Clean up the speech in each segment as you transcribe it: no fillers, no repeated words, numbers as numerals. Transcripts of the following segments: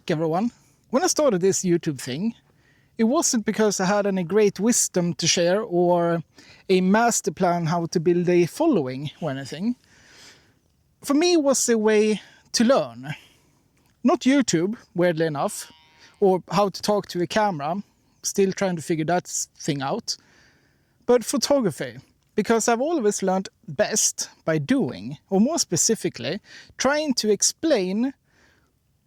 back, everyone. When I started this YouTube thing, it wasn't because I had any great wisdom to share or a master plan how to build a following or anything. For me, it was a way to learn. Not YouTube, weirdly enough, or how to talk to a camera, still trying to figure that thing out, but photography. Because I've always learned best by doing, or more specifically, trying to explain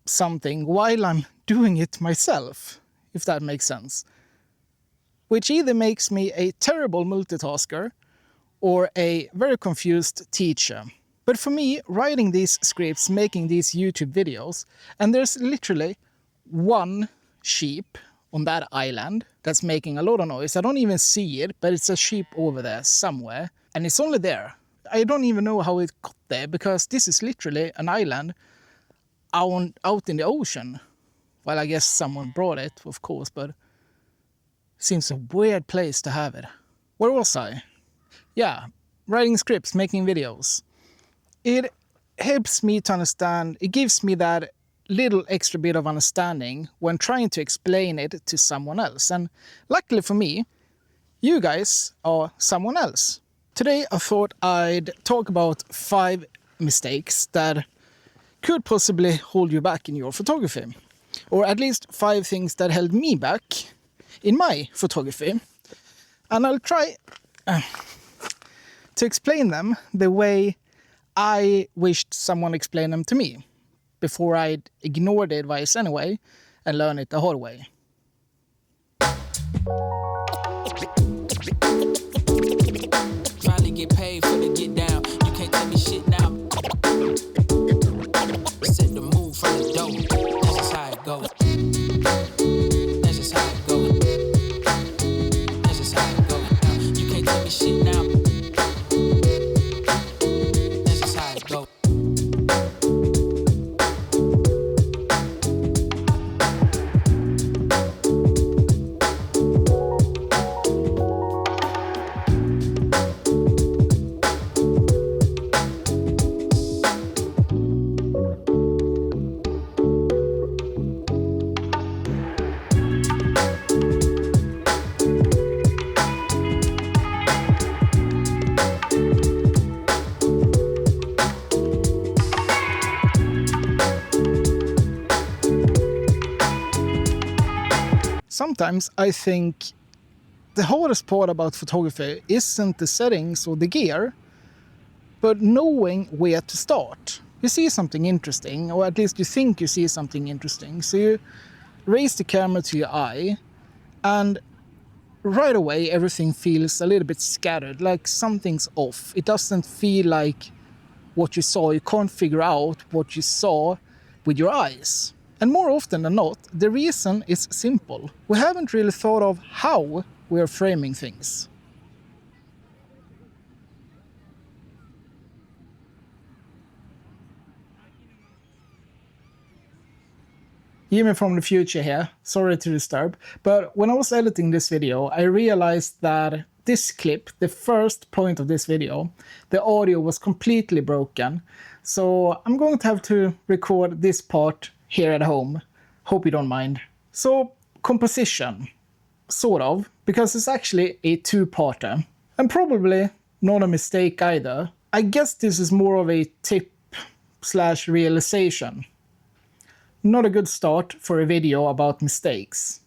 something while I'm doing it myself, if that makes sense. Which either makes me a terrible multitasker or a very confused teacher. But for me, writing these scripts, making these YouTube videos, and there's literally one sheep on that island that's making a lot of noise. I don't even see it, but it's a sheep over there somewhere, and it's only there. I don't even know how it got there, because this is literally an island out in the ocean. Well, I guess someone brought it, of course, but it seems a weird place to have it. Where was I? Yeah, writing scripts, making videos. It helps me to understand, it gives me that little extra bit of understanding when trying to explain it to someone else. And luckily for me, you guys are someone else. Today I thought I'd talk about 5 mistakes that could possibly hold you back in your photography. Or at least 5 things that held me back in my photography. And I'll try to explain them the way I wished someone explained them to me, before I'd ignore the advice anyway and learn it the hard way. Trying to get paid for the get down. You can't tell me shit now. Set the move from the door. That's just how it goes. That's just how it goes. That's just how it goes. You can't tell me shit now. That's just how it goes. Sometimes I think the hardest part about photography isn't the settings or the gear, but knowing where to start. You see something interesting, or at least you think you see something interesting, so you raise the camera to your eye, and right away everything feels a little bit scattered, like something's off. It doesn't feel like what you saw. You can't figure out what you saw with your eyes. And more often than not, the reason is simple. We haven't really thought of how we're framing things. Jimmy from the future here, sorry to disturb, but when I was editing this video, I realized that this clip, the first point of this video, the audio was completely broken. So I'm going to have to record this part here at home. Hope you don't mind. So, composition. Sort of, because it's actually a 2-parter. And probably not a mistake either. I guess this is more of a tip/realization. Not a good start for a video about mistakes.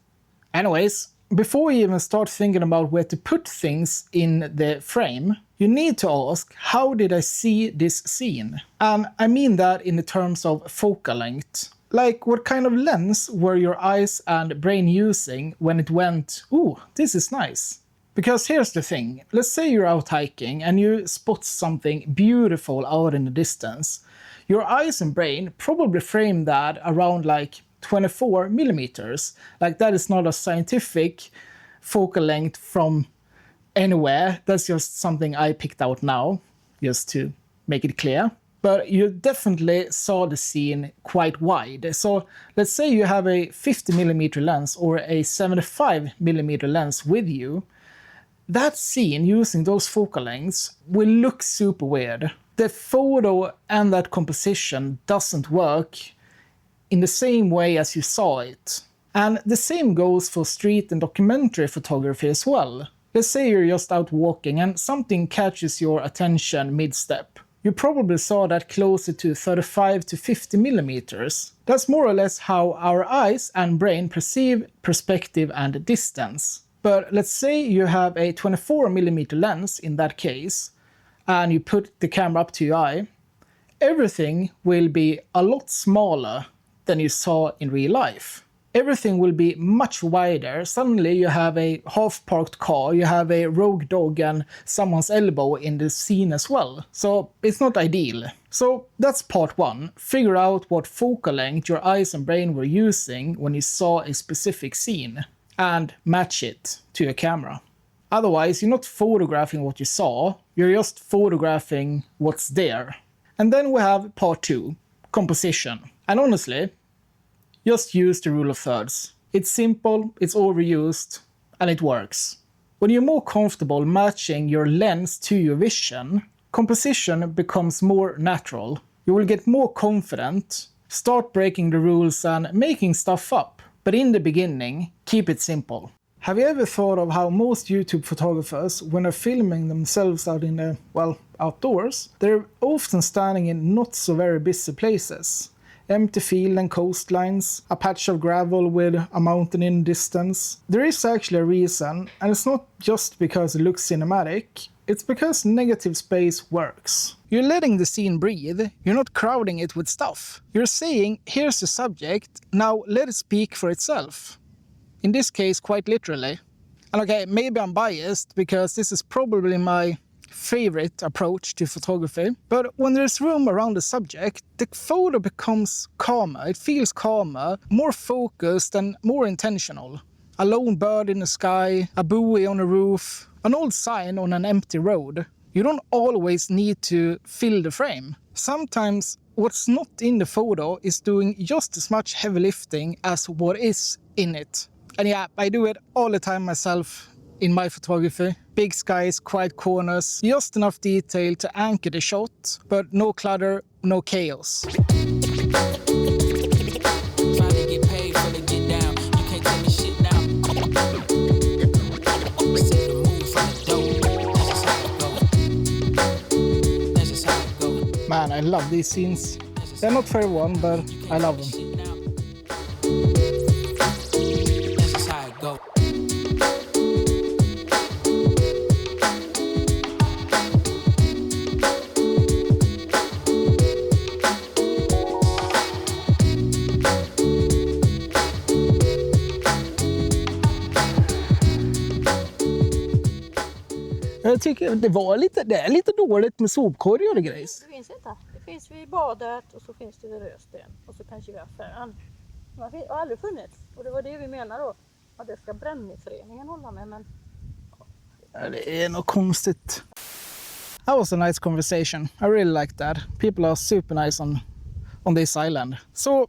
Anyways, before we even start thinking about where to put things in the frame, you need to ask, how did I see this scene? And I mean that in the terms of focal length. Like, what kind of lens were your eyes and brain using when it went, ooh, this is nice? Because here's the thing. Let's say you're out hiking and you spot something beautiful out in the distance. Your eyes and brain probably frame that around like 24 millimeters. Like, that is not a scientific focal length from anywhere. That's just something I picked out now, just to make it clear. But you definitely saw the scene quite wide. So let's say you have a 50mm lens or a 75mm lens with you. That scene using those focal lengths will look super weird. The photo and that composition doesn't work in the same way as you saw it. And the same goes for street and documentary photography as well. Let's say you're just out walking and something catches your attention mid-step. You probably saw that closer to 35 to 50 millimeters. That's more or less how our eyes and brain perceive perspective and distance. But let's say you have a 24 millimeter lens in that case, and you put the camera up to your eye. Everything will be a lot smaller than you saw in real life. Everything will be much wider. Suddenly you have a half-parked car, you have a rogue dog and someone's elbow in the scene as well. So it's not ideal. So that's part one. Figure out what focal length your eyes and brain were using when you saw a specific scene and match it to your camera. Otherwise, you're not photographing what you saw, you're just photographing what's there. And then we have part two, composition. And honestly, just use the rule of thirds. It's simple, it's overused, and it works. When you're more comfortable matching your lens to your vision, composition becomes more natural. You will get more confident, start breaking the rules and making stuff up. But in the beginning, keep it simple. Have you ever thought of how most YouTube photographers, when they're filming themselves out in the, outdoors, they're often standing in not so very busy places? Empty field and coastlines, a patch of gravel with a mountain in distance. There is actually a reason, and it's not just because it looks cinematic, it's because negative space works. You're letting the scene breathe, you're not crowding it with stuff. You're saying, here's the subject, now let it speak for itself. In this case, quite literally. And okay, maybe I'm biased, because this is probably my favorite approach to photography, but when there's room around the subject, the photo becomes calmer, it feels calmer, more focused and more intentional. A lone bird in the sky, a buoy on a roof, an old sign on an empty road. You don't always need to fill the frame. Sometimes what's not in the photo is doing just as much heavy lifting as what is in it. And yeah, I do it all the time myself in my photography. Big skies, quiet corners, just enough detail to anchor the shot, but no clutter, no chaos. Trying to get paid for the get down. You can't tell me shit now. Set the move from the dope. That's just how it goes. That's just how it goes. Man, I love these scenes. They're not for everyone, but I love them. That's just how it goes. Jag tycker det är lite dåligt med sopkorgar och grejs. Det finns inte. Det finns vid badet och så finns det vid Rösten och så kanske vid affären. Det har aldrig funnits. Och det var det vi menar då. Att det ska brännningsföreningen hålla med, men... Ja, det är något konstigt. That was a nice conversation. I really liked that. People are super nice on this island. So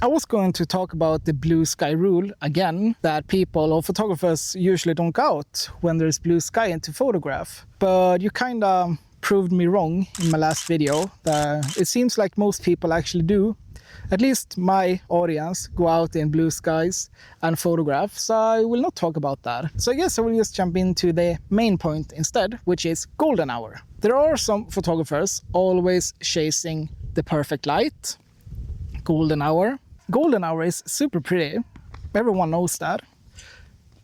I was going to talk about the blue sky rule again, that people or photographers usually don't go out when there's blue sky into photograph. But you kind of proved me wrong in my last video. It seems like most people actually do. At least my audience go out in blue skies and photograph, so I will not talk about that. So I guess I will just jump into the main point instead, which is golden hour. There are some photographers always chasing the perfect light. Golden hour. Golden hour is super pretty. Everyone knows that.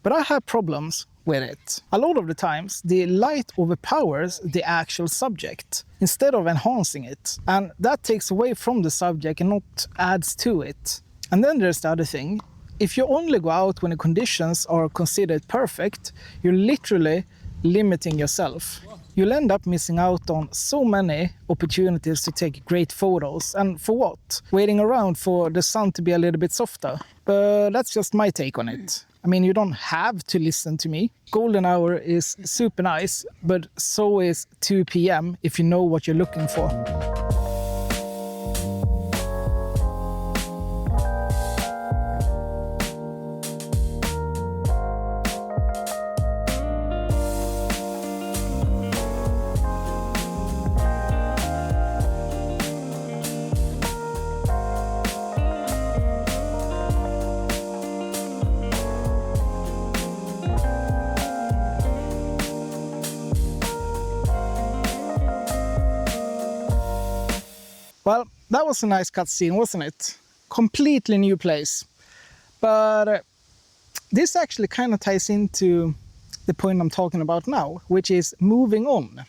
But I have problems with it. A lot of the times, the light overpowers the actual subject instead of enhancing it. And that takes away from the subject and not adds to it. And then there's the other thing. If you only go out when the conditions are considered perfect, you're literally limiting yourself. You'll end up missing out on so many opportunities to take great photos. And for what? Waiting around for the sun to be a little bit softer. But that's just my take on it. I mean, you don't have to listen to me. Golden hour is super nice, but so is 2 p.m. if you know what you're looking for. Well, that was a nice cutscene, wasn't it? Completely new place. But this actually kind of ties into the point I'm talking about now, which is moving on.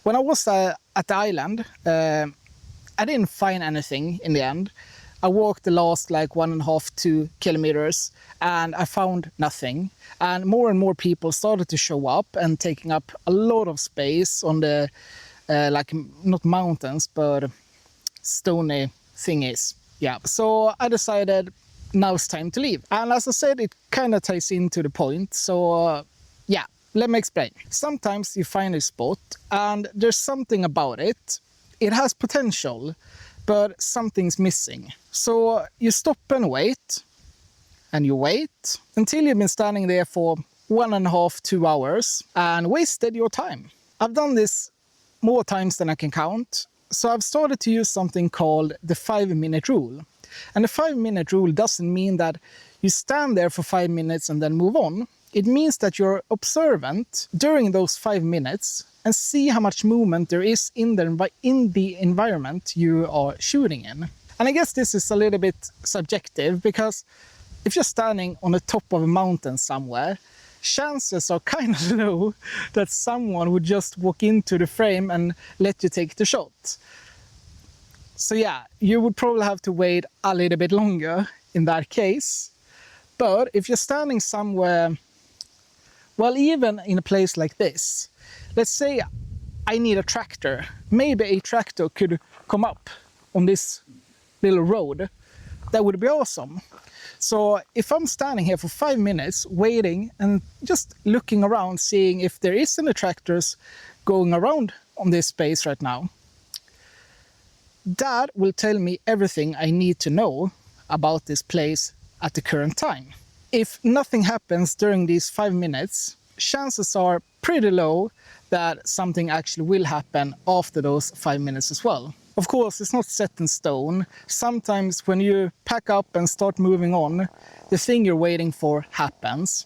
When I was at the island, I didn't find anything in the end. I walked the last like 1.5-2 kilometers and I found nothing. And more people started to show up and taking up a lot of space on the, like not mountains, but stony thingies. Yeah, so I decided now it's time to leave. And as I said, it kind of ties into the point. So yeah, let me explain. Sometimes you find a spot and there's something about it. It has potential, but something's missing. So you stop and wait, and you wait until you've been standing there for 1.5-2 hours and wasted your time. I've done this more times than I can count. So I've started to use something called the 5-minute rule. And the 5-minute rule doesn't mean that you stand there for 5 minutes and then move on. It means that you're observant during those 5 minutes and see how much movement there is in the environment you are shooting in. And I guess this is a little bit subjective, because if you're standing on the top of a mountain somewhere, chances are kind of low that someone would just walk into the frame and let you take the shot. So yeah, you would probably have to wait a little bit longer in that case. But if you're standing somewhere, well, even in a place like this, let's say I need a tractor. Maybe a tractor could come up on this little road. That would be awesome. So if I'm standing here for 5 minutes waiting and just looking around, seeing if there is any tractors going around on this space right now, that will tell me everything I need to know about this place at the current time. If nothing happens during these 5 minutes, chances are pretty low that something actually will happen after those 5 minutes as well. Of course, it's not set in stone. Sometimes when you pack up and start moving on, the thing you're waiting for happens.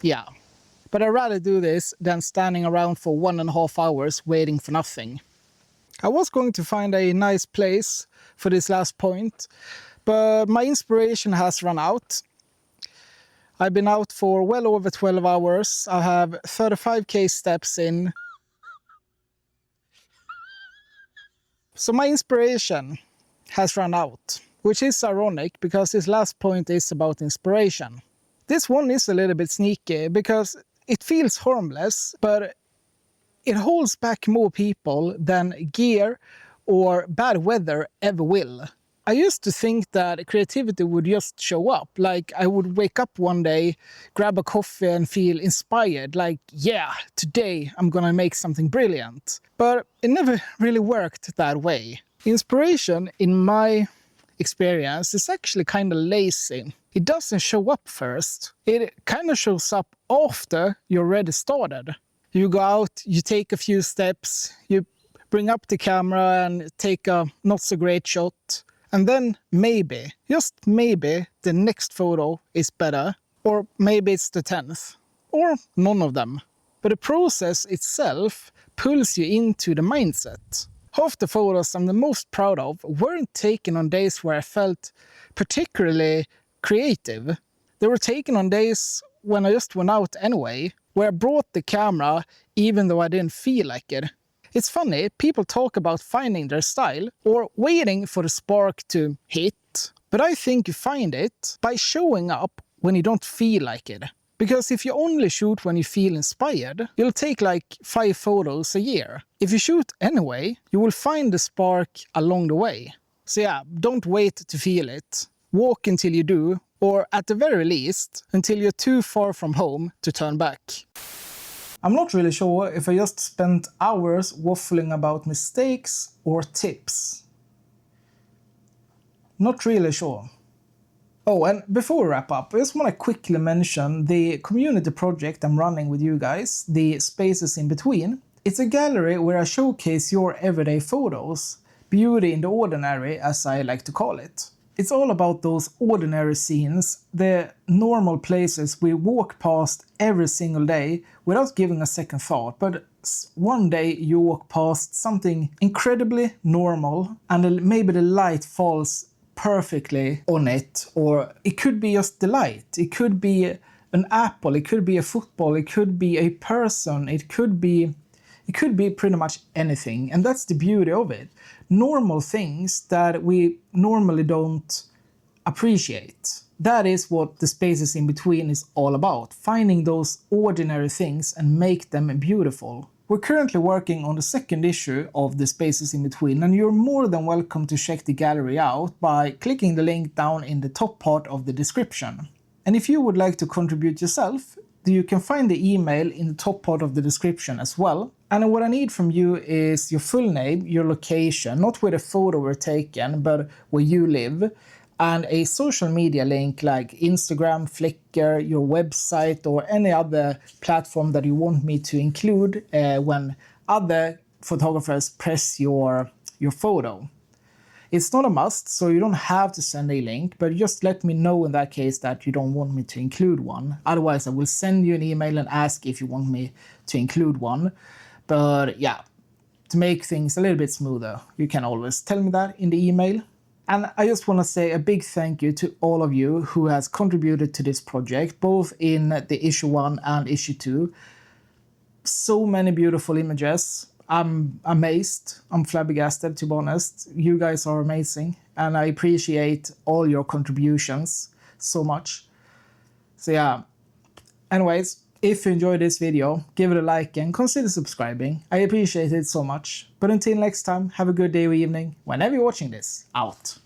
Yeah, but I'd rather do this than standing around for 1.5 hours waiting for nothing. I was going to find a nice place for this last point, but my inspiration has run out. I've been out for well over 12 hours. I have 35k steps in. So my inspiration has run out, which is ironic because this last point is about inspiration. This one is a little bit sneaky because it feels harmless, but it holds back more people than gear or bad weather ever will. I used to think that creativity would just show up. Like I would wake up one day, grab a coffee and feel inspired. Like, yeah, today I'm gonna make something brilliant. But it never really worked that way. Inspiration, in my experience, is actually kind of lazy. It doesn't show up first. It kind of shows up after you're already started. You go out, you take a few steps, you bring up the camera and take a not so great shot. And then maybe, just maybe, the next photo is better. Or maybe it's the 10th. Or none of them. But the process itself pulls you into the mindset. Half the photos I'm the most proud of weren't taken on days where I felt particularly creative. They were taken on days when I just went out anyway, where I brought the camera even though I didn't feel like it. It's funny, people talk about finding their style or waiting for the spark to hit, but I think you find it by showing up when you don't feel like it. Because if you only shoot when you feel inspired, you'll take like 5 photos a year. If you shoot anyway, you will find the spark along the way. So yeah, don't wait to feel it. Walk until you do, or at the very least, until you're too far from home to turn back. I'm not really sure if I just spent hours waffling about mistakes or tips. Not really sure. Oh, and before we wrap up, I just want to quickly mention the community project I'm running with you guys, the Spaces in Between. It's a gallery where I showcase your everyday photos, beauty in the ordinary, as I like to call it. It's all about those ordinary scenes, the normal places we walk past every single day without giving a second thought, but one day you walk past something incredibly normal and maybe the light falls perfectly on it, or it could be just the light, it could be an apple, it could be a football, it could be a person, it could be pretty much anything. And that's the beauty of it. Normal things that we normally don't appreciate. That is what the spaces in between is all about. Finding those ordinary things and make them beautiful. We're currently working on the second issue of the spaces in between, and you're more than welcome to check the gallery out by clicking the link down in the top part of the description. And if you would like to contribute yourself, you can find the email in the top part of the description as well. And what I need from you is your full name, your location, not where the photo were taken, but where you live, and a social media link like Instagram, Flickr, your website, or any other platform that you want me to include when other photographers press your photo. It's not a must, so you don't have to send a link, but just let me know in that case that you don't want me to include one. Otherwise, I will send you an email and ask if you want me to include one. But yeah, to make things a little bit smoother, you can always tell me that in the email. And I just want to say a big thank you to all of you who has contributed to this project, both in the issue 1 and issue 2. So many beautiful images. I'm amazed. I'm flabbergasted, to be honest. You guys are amazing, and I appreciate all your contributions so much. So yeah, anyways, if you enjoyed this video, give it a like and consider subscribing. I appreciate it so much. But until next time, have a good day or evening, whenever you're watching this. Out.